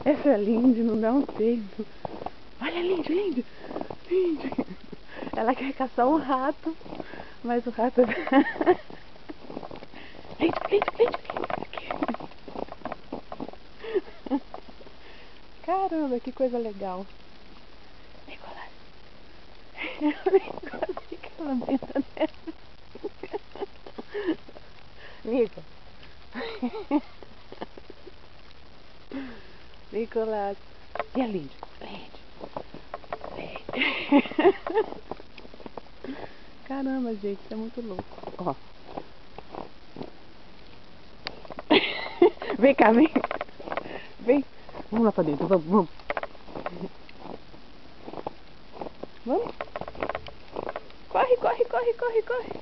Essa Lindy não dá um tempo. Olha, Lindy, Lindy. Lindy. Ela quer caçar um rato, mas o rato... Lindy, Lindy, Lindy. Caramba, que coisa legal. Nicolas. Nicolas, fica lambendo nela. Nico. Nicolas. E a Lindy? Lindy. Caramba, gente, isso é muito louco. Ó. Vem cá, vem. Vem. Vamos lá pra dentro, vamos, vamos. Vamos. Corre, corre, corre, corre, corre.